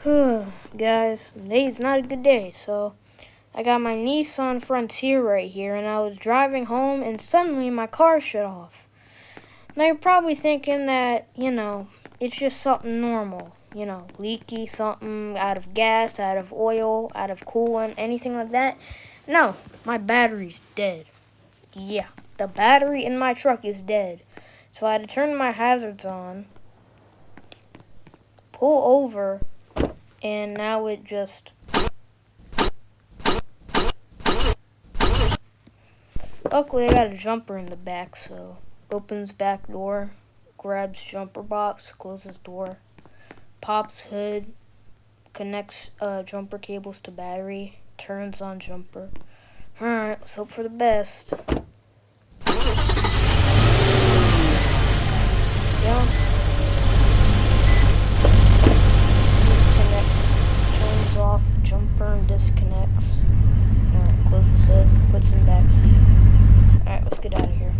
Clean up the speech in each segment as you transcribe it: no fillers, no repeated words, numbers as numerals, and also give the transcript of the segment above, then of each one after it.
Guys, today's not a good day, so I got my Nissan Frontier right here, and I was driving home, and suddenly my car shut off. Now you're probably thinking that, it's just something normal, leaky, something out of gas, out of oil, out of coolant, anything like that. No, my battery's dead. Yeah, the battery in my truck is dead. So I had to turn my hazards on, pull over, and now it just... Luckily, I got a jumper in the back, so opens back door, grabs jumper box, closes door, pops hood, connects jumper cables to battery, turns on jumper. Alright, let's hope for the best. Yeah. Disconnects, turns off jumper and disconnects. Alright, closes hood, puts in back seat. Alright, let's get out of here.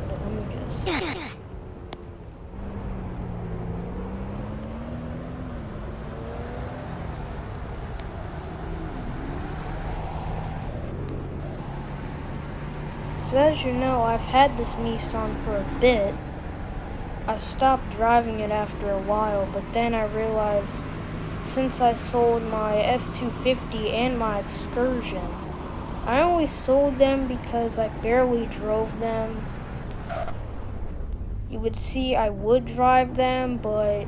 Let me just... So as you know, I've had this Nissan for a bit. I stopped driving it after a while, but then I realized since I sold my F250 and my Excursion, I only sold them because I barely drove them. You would see I would drive them, but,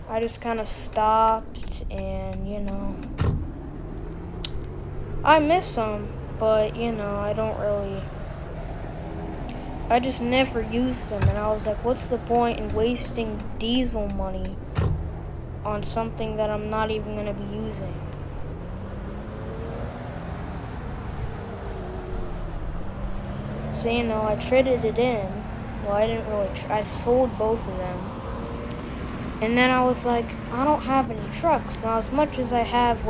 I just kind of stopped and, I miss them, but, I don't really... I just never used them, and I was like, what's the point in wasting diesel money on something that I'm not even going to be using? So, I traded it in. Well, I didn't really... I sold both of them. And then I was like, I don't have any trucks. Now, as much as I have,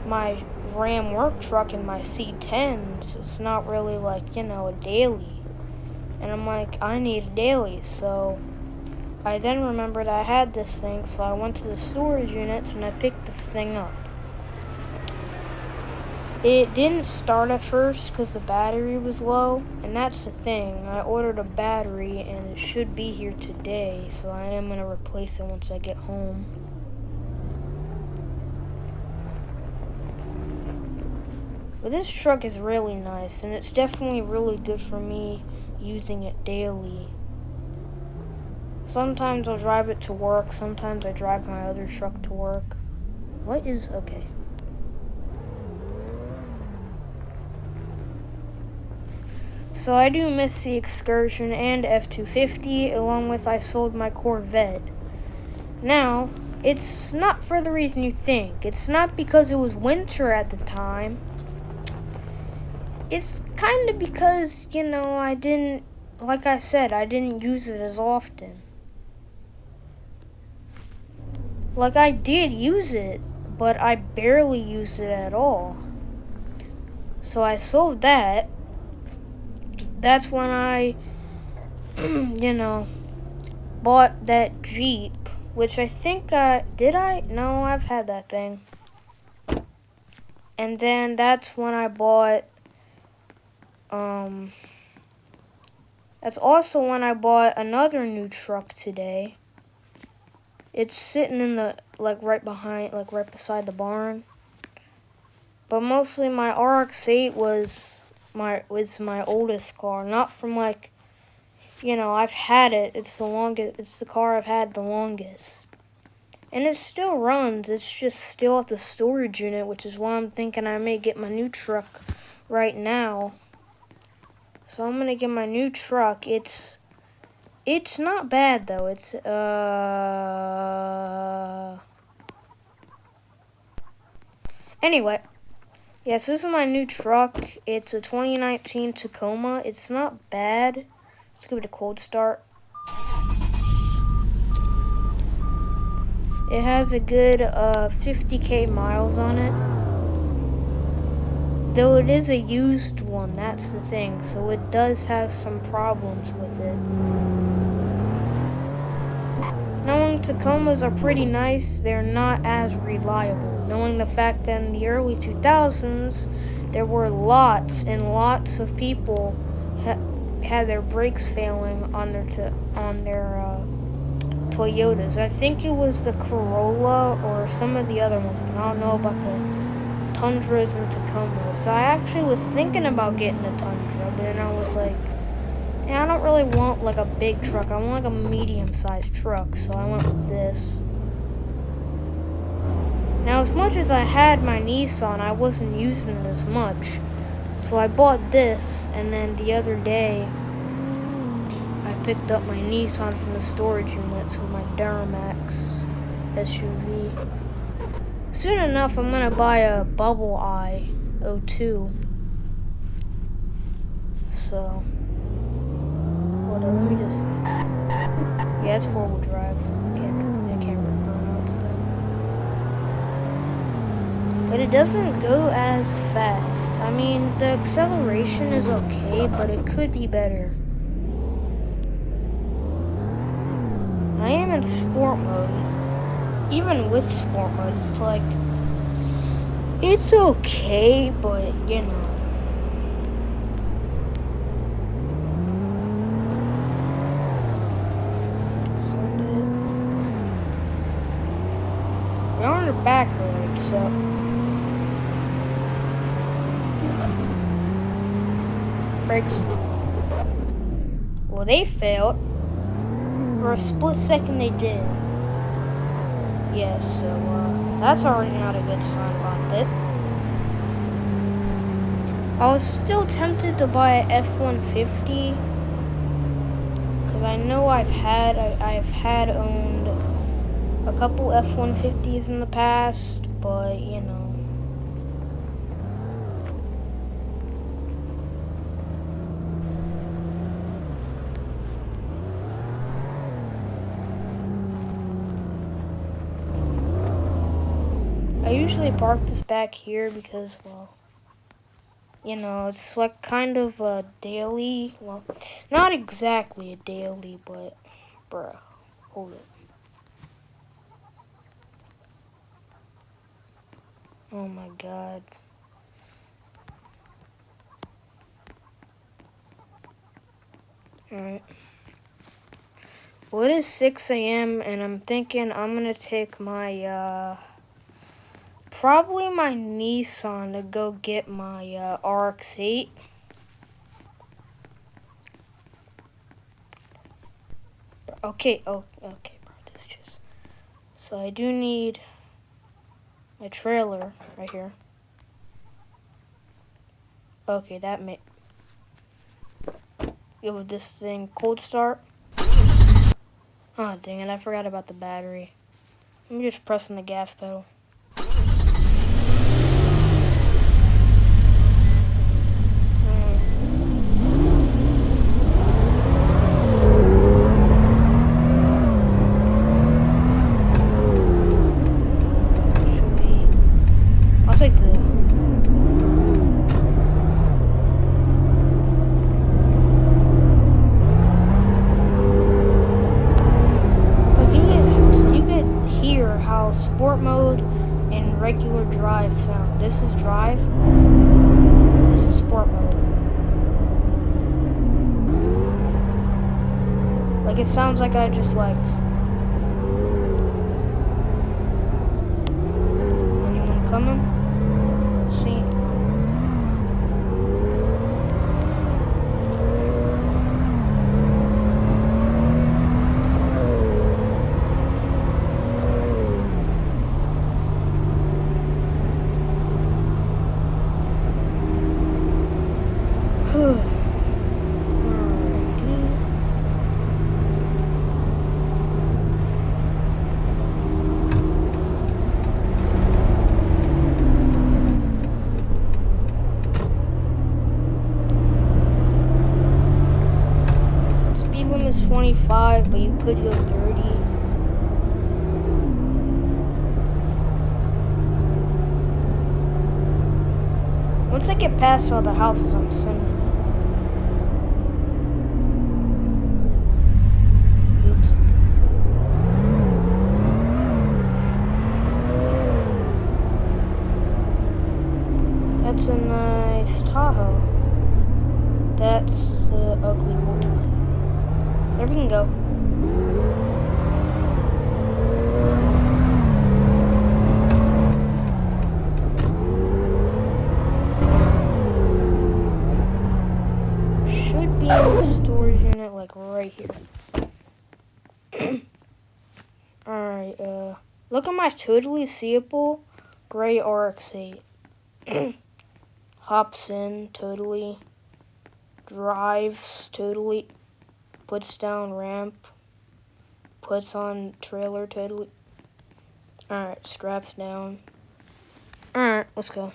my Ram work truck and my C10s, it's not really, a daily. And I'm like, I need a daily, so I then remembered I had this thing, so I went to the storage units and I picked this thing up. It didn't start at first because the battery was low, and that's the thing. I ordered a battery and it should be here today, so I am going to replace it once I get home. But this truck is really nice, and it's definitely really good for me using it daily. Sometimes I'll drive it to work, sometimes I drive my other truck to work. Okay. So I do miss the Excursion and F250, along with I sold my Corvette. Now, it's not for the reason you think. It's not because it was winter at the time. It's kind of because, I didn't use it as often. I did use it, but I barely used it at all. So I sold that. That's when I, bought that Jeep, which I think No, I've had that thing. And then that's when I bought, that's also when I bought another new truck today. It's sitting in the, right beside the barn. But mostly my RX8 was my oldest car, not from I've had it. It's the car I've had the longest. And it still runs, it's just still at the storage unit, which is why I'm thinking I may get my new truck right now. So I'm gonna get my new truck. It's not bad though. Anyway, yes, this is my new truck. It's a 2019 Tacoma. It's not bad. Let's give it a cold start. It has a good 50,000 miles on it. though it is a used one, that's the thing, so it does have some problems with it. Knowing Tacomas are pretty nice, they're not as reliable. Knowing the fact that in the early 2000s, there were lots and lots of people had their brakes failing on their Toyotas. I think it was the Corolla or some of the other ones, but I don't know about the Tundras and Tacomas. So I actually was thinking about getting a Tundra, but then I was like, yeah, I don't really want like a big truck. I want like a medium-sized truck, so I went with this. Now, as much as I had my Nissan, I wasn't using it as much. So I bought this, and then the other day, I picked up my Nissan from the storage unit, so my Duramax SUV. Soon enough, I'm gonna buy a Bubble Eye 02. So, hold on, let me just. Yeah, it's 4-wheel drive. I can't remember burnouts though. But it doesn't go as fast. I mean, the acceleration is okay, but it could be better. I am in sport mode. Even with sport mode, it's like, it's okay, but you know. We're on the back road, so. Brakes. Well, they failed. For a split second, they did. Yeah, so, that's already not a good sign about it. I was still tempted to buy a F-150. Because I know I've had owned a couple F-150s in the past, but, you know. I usually park this back here because, well, you know, it's like kind of a daily, well, not exactly a daily, but, bruh, hold it. Oh my god. Alright. Well, it is 6 a.m. and I'm thinking I'm gonna take my, probably my Nissan to go get my RX8. Okay, bro, this just. So I do need my trailer right here. Okay, that may. Give this thing cold start. Oh, dang it, I forgot about the battery. I'm just pressing the gas pedal. I'll take the... You could hear how sport mode and regular drive sound. This is drive. This is sport mode. Like, it sounds like I just, like... Anyone coming? Let's see. Speed limit is 25, but you could go 30. Once I get past all the houses, I'm sending it. Oops. That's a nice Tahoe. That's the ugly Volkswagen. There we can go. Should be in the storage unit, like right here. Alright, look at my totally seeable gray RX8. Hops in, totally. Drives, totally. Puts down ramp. Puts on trailer, totally. Alright, straps down. Alright, let's go.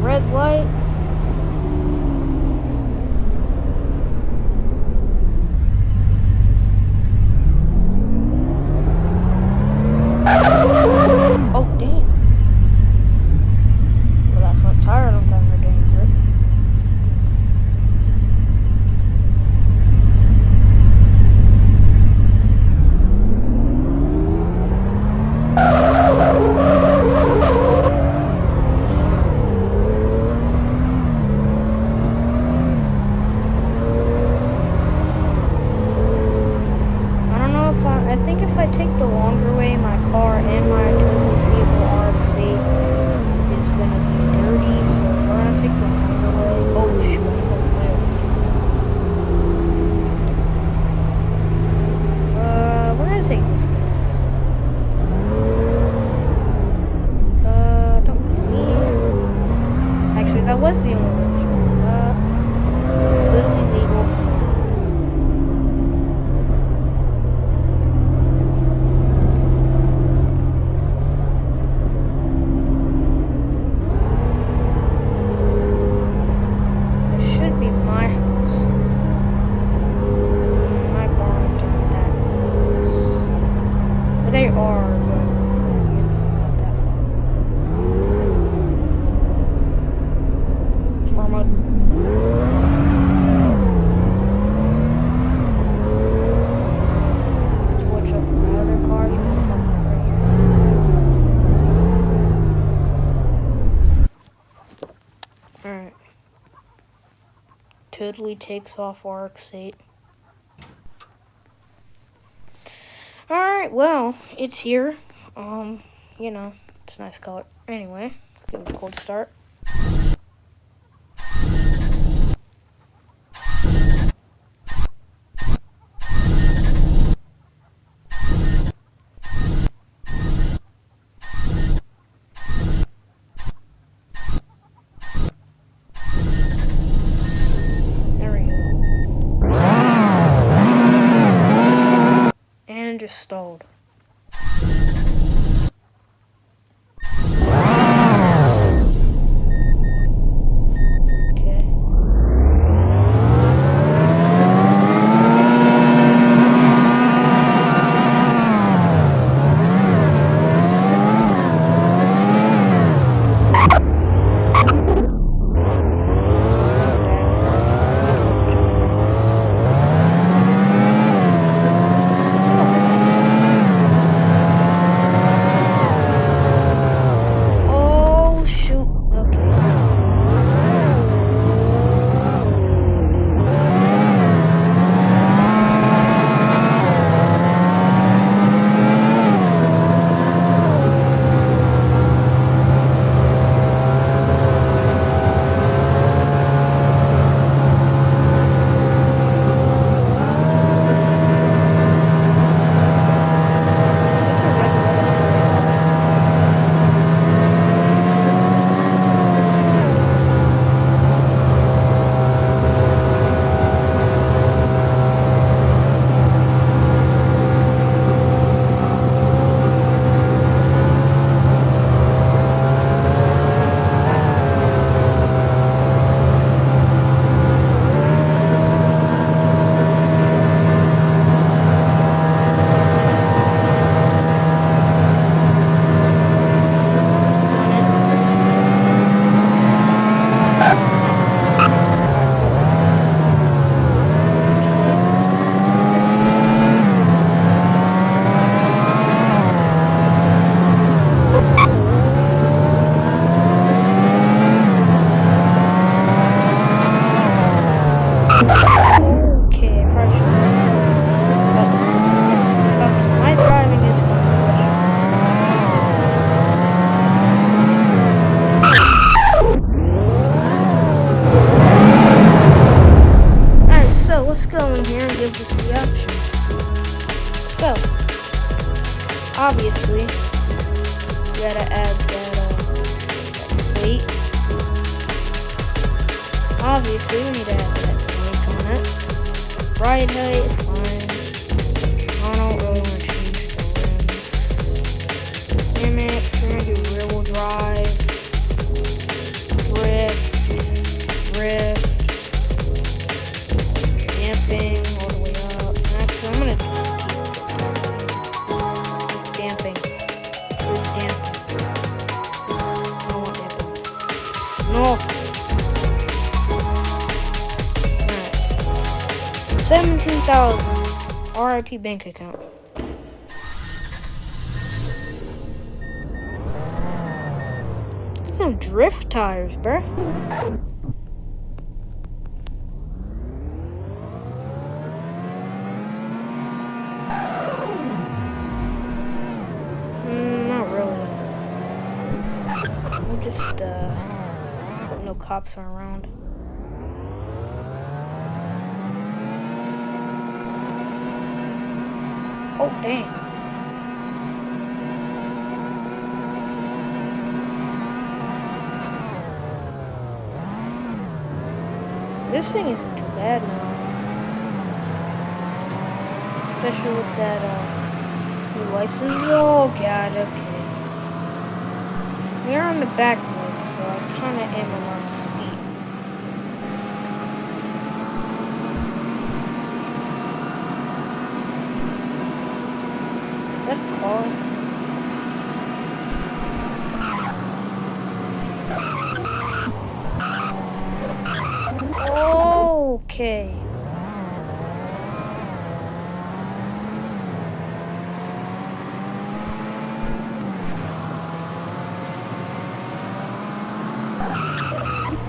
Red light. Oh, dang. Well, that front tire don't got no dang grip. I think if I take the longer way, my car and my totally seeable RX8 is gonna be dirty, so we're gonna take the longer way. Oh shoot, I'm going way over speed. We're gonna take this way. Don't mind me. Actually, that was the only way. Totally legal. They are, but not that far. Sport mode. Let's watch out for my other cars. I'm gonna park right here. Alright. Totally takes off RX8. Alright, well, it's here. You know, it's a nice color. Anyway, give it a cold start. There we go. And just stalled. gonna give us the options. So, obviously, you gotta add that plate. Obviously, we need to add that flake on it. Ride height, it's fine. I don't really want to change the rims. Gimmicks, we're gonna do rear wheel drive, drift, damping all the way up. Actually, I'm gonna just keep damping. I don't want damping. No. Alright. 17,000. RIP bank account. Some drift tires, bruh. Not really. We'll just hope no cops are around. Oh dang. This thing isn't too bad now. Especially with that new license. Oh god, okay. We're on the back road, so I kinda am a lot of speed. Is that a car? Okay.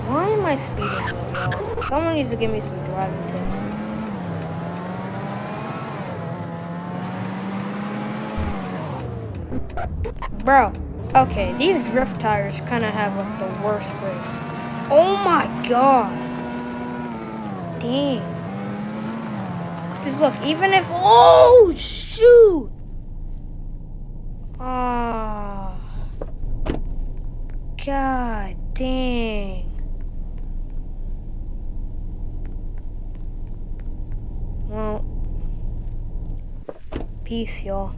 Why am I speeding though, y'all? Someone needs to give me some driving tips. Bro, okay, these drift tires kind of have like the worst brakes. Oh my god. Dang. Just look, even if, oh shoot. Ah. God dang. Well, peace, y'all.